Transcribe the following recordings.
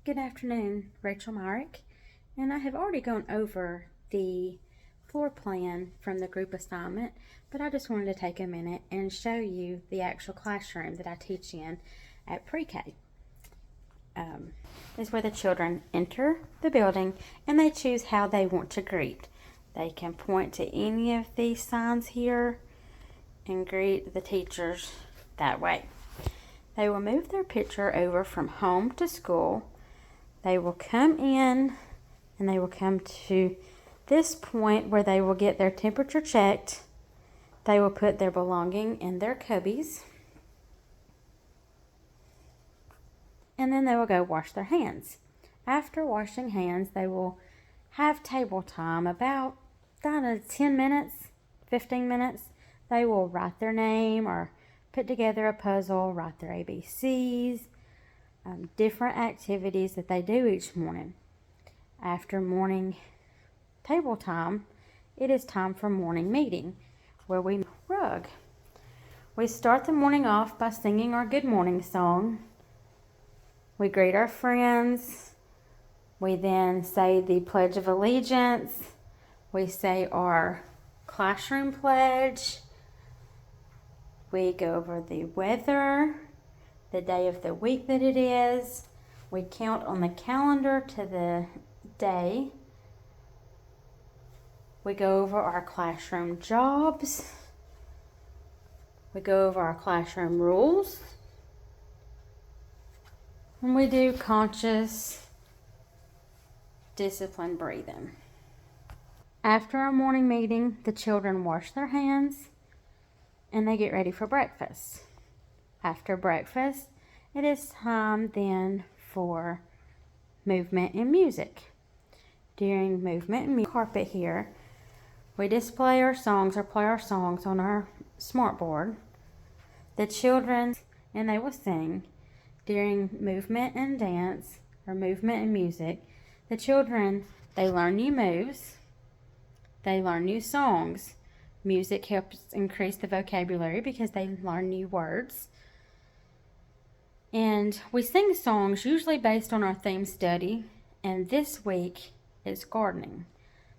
Good afternoon, Rachel Myrick, and I have already gone over the floor plan from the group assignment, but I just wanted to take a minute and show you the actual classroom that I teach in at pre-K. This is where the children enter the building and they choose how they want to greet. They can point to any of these signs here and greet the teachers that way. They will move their picture over from home to school. They will come in and they will come to this point where they will get their temperature checked. They will put their belonging in their cubbies. And then they will go wash their hands. After washing hands, they will have table time about 10 minutes, 15 minutes. They will write their name or put together a puzzle, write their ABCs, different activities that they do each morning. After morning table time, it is time for morning meeting, where we rug. We start the morning off by singing our good morning song. We greet our friends. We then say the Pledge of Allegiance. We say our classroom pledge. We go over the weather, the day of the week that it is. We count on the calendar to the day. We go over our classroom jobs. We go over our classroom rules. And we do conscious discipline breathing. After our morning meeting, the children wash their hands and they get ready for breakfast. After breakfast, it is time then for movement and music. During movement and music carpet here, we display our songs or play our songs on our smartboard. The children, and they will sing. During movement and dance, or movement and music, the children, they learn new moves, they learn new songs. Music helps increase the vocabulary because they learn new words. And we sing songs usually based on our theme study, and this week is gardening.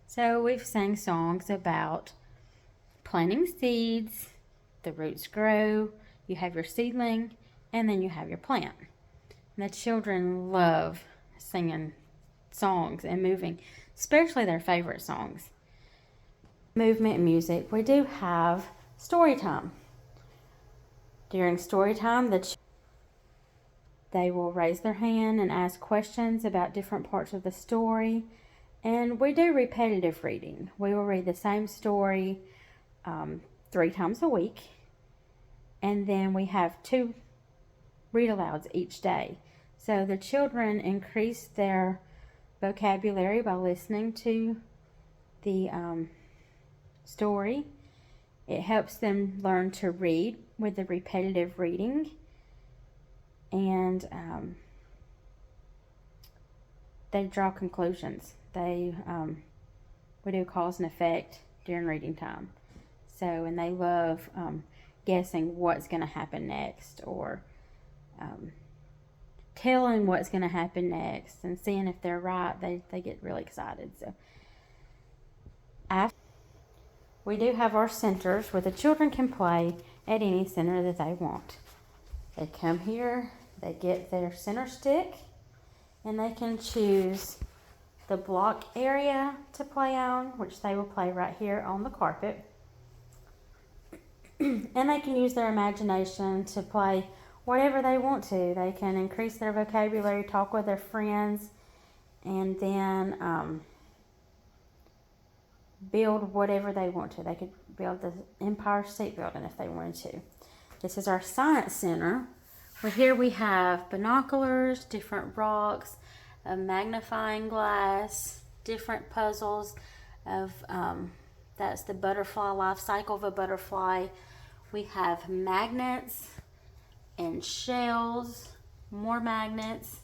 So we've sang songs about planting seeds, the roots grow, you have your seedling, and then you have your plant. And the children love singing songs and moving, especially their favorite songs. Movement and music, we do have story time. During story time, they will raise their hand and ask questions about different parts of the story. And we do repetitive reading. We will read the same story 3 times a week. And then we have 2 read alouds each day. So the children increase their vocabulary by listening to the story. It helps them learn to read with the repetitive reading. And they draw conclusions. We do cause and effect during reading time. And they love guessing what's going to happen next, or telling what's going to happen next and seeing if they're right. They get really excited. So we do have our centers where the children can play at any center that they want. They come here, they get their center stick, and they can choose the block area to play on, which they will play right here on the carpet. And they can use their imagination to play whatever they want to. They can increase their vocabulary, talk with their friends, and then build whatever they want to. They could build the Empire State Building if they wanted to. This is our Science Center, where here we have binoculars, different rocks, a magnifying glass, different puzzles of, that's the butterfly life cycle of a butterfly. We have magnets and shells, more magnets,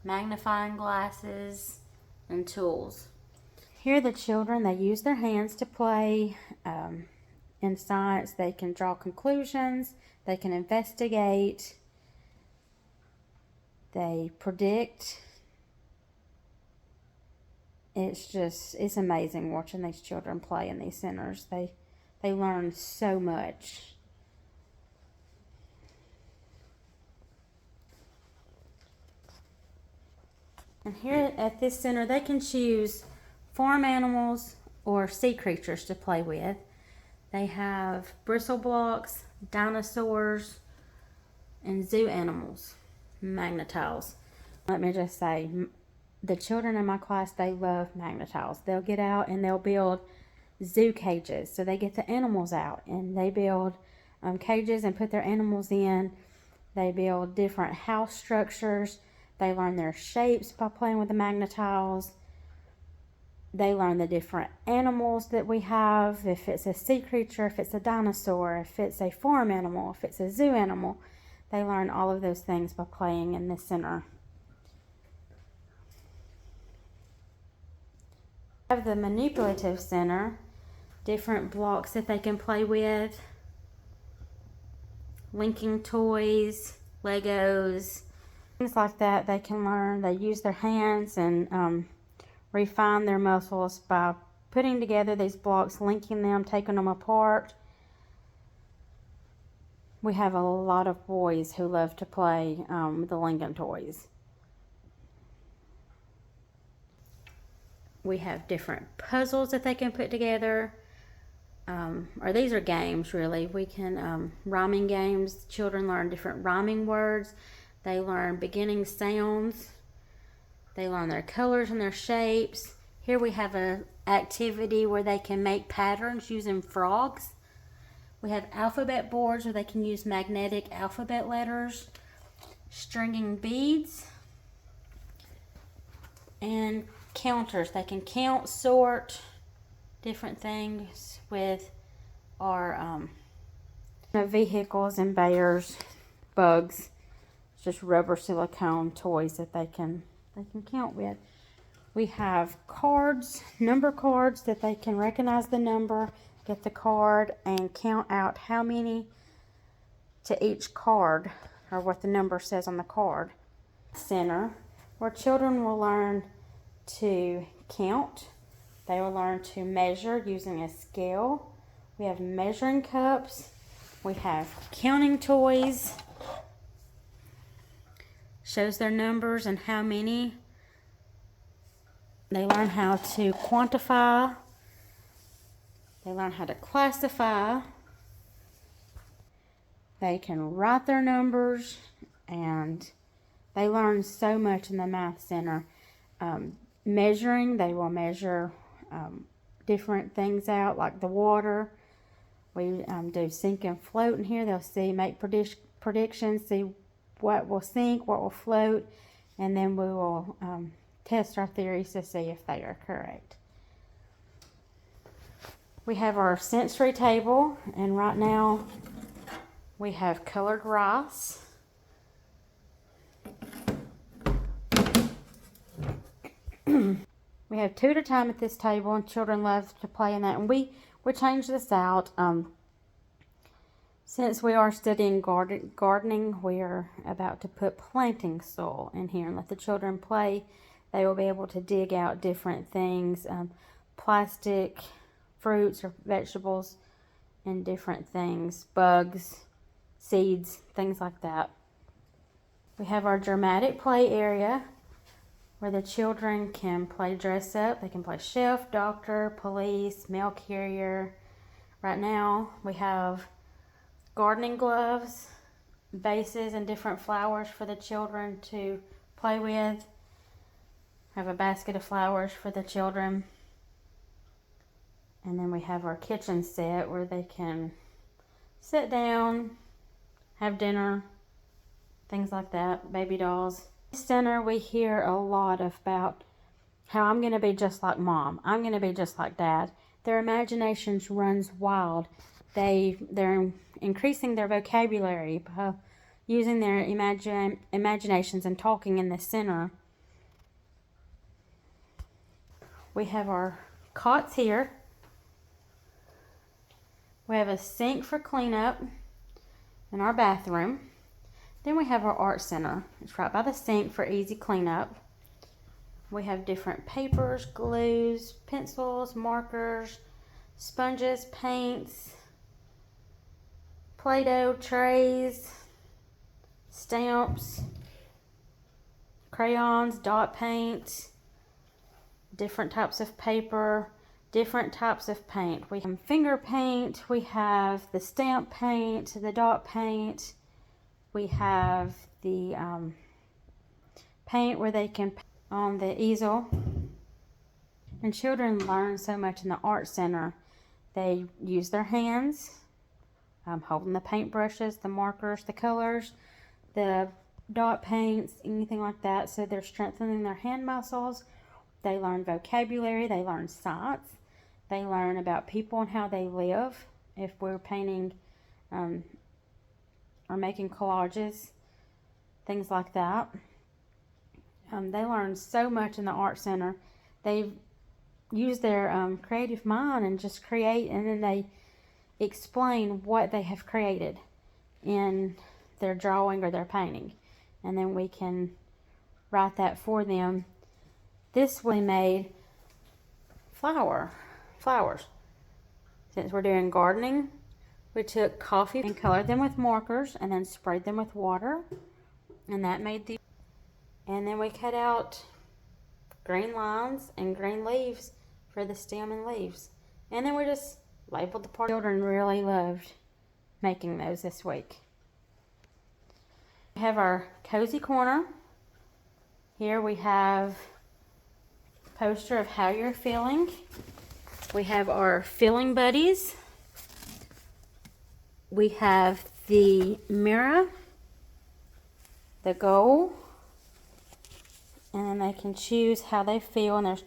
magnifying glasses, and tools. Here the children, they use their hands to play. In science, they can draw conclusions, they can investigate, they predict, it's amazing watching these children play in these centers. They learn so much. And here at this center, they can choose farm animals or sea creatures to play with. They have bristle blocks, dinosaurs, and zoo animals, Magna-Tiles. Let me just say, the children in my class, they love Magna-Tiles. They'll get out and they'll build zoo cages. So they get the animals out and they build cages and put their animals in. They build different house structures. They learn their shapes by playing with the Magna-Tiles. They learn the different animals that we have. If it's a sea creature, if it's a dinosaur, if it's a farm animal, if it's a zoo animal. They learn all of those things by playing in this center. We have the manipulative center. Different blocks that they can play with. Linking toys, Legos, things like that. They can learn. They use their hands and refine their muscles by putting together these blocks, linking them, taking them apart. We have a lot of boys who love to play with the Lincoln toys. We have different puzzles that they can put together. Or these are games, really. We can, rhyming games. Children learn different rhyming words. They learn beginning sounds. They learn their colors and their shapes. Here we have an activity where they can make patterns using frogs. We have alphabet boards where they can use magnetic alphabet letters, stringing beads, and counters. They can count, sort, different things with our vehicles and bears, bugs, just rubber silicone toys that they can count with. We have cards, number cards that they can recognize the number, get the card, and count out how many to each card, or what the number says on the card. Center, where children will learn to count. They will learn to measure using a scale. We have measuring cups. We have counting toys. Shows their numbers and how many. They learn how to quantify. They learn how to classify. They can write their numbers, and they learn so much in the Math Center. Measuring, they will measure different things out, like the water. We do sink and float in here. They'll make predictions, see what will sink, what will float, and then we will test our theories to see if they are correct. We have our sensory table, and right now we have colored rice. We have 2 at a time at this table, and children love to play in that. And we change this out. Since we are studying gardening, we are about to put planting soil in here and let the children play. They will be able to dig out different things, plastic, fruits or vegetables, and different things, bugs, seeds, things like that. We have our dramatic play area, where the children can play dress up. They can play chef, doctor, police, mail carrier. Right now we have gardening gloves, vases, and different flowers for the children to play with. Have a basket of flowers for the children. And then we have our kitchen set where they can sit down, have dinner, things like that, baby dolls. Center, we hear a lot about how I'm going to be just like mom. I'm going to be just like dad. Their imaginations runs wild. They're increasing their vocabulary by using their imaginations and talking in the center. We have our cots here. We have a sink for cleanup in our bathroom. Then we have our art center. It's right by the sink for easy cleanup. We have different papers, glues, pencils, markers, sponges, paints, Play-Doh trays, stamps, crayons, dot paint, different types of paper, different types of paint. We have finger paint, we have the stamp paint, the dot paint, we have the paint where they can paint on the easel. And children learn so much in the art center. They use their hands, holding the paint brushes, the markers, the colors, the dot paints, anything like that. So they're strengthening their hand muscles. They learn vocabulary, they learn science, they learn about people and how they live. If we're painting or making collages, things like that. They learn so much in the art center. They use their creative mind and just create, and then they explain what they have created in their drawing or their painting, and then we can write that for them. This we made flowers. Since we're doing gardening, we took coffee and colored them with markers and then sprayed them with water, and that made the, and then we cut out green lines and green leaves for the stem and leaves, and then we just labeled the part. Children really loved making those this week. We have our cozy corner. Here we have a poster of how you're feeling. We have our feeling buddies. We have the mirror, the goal, and then they can choose how they feel, and there's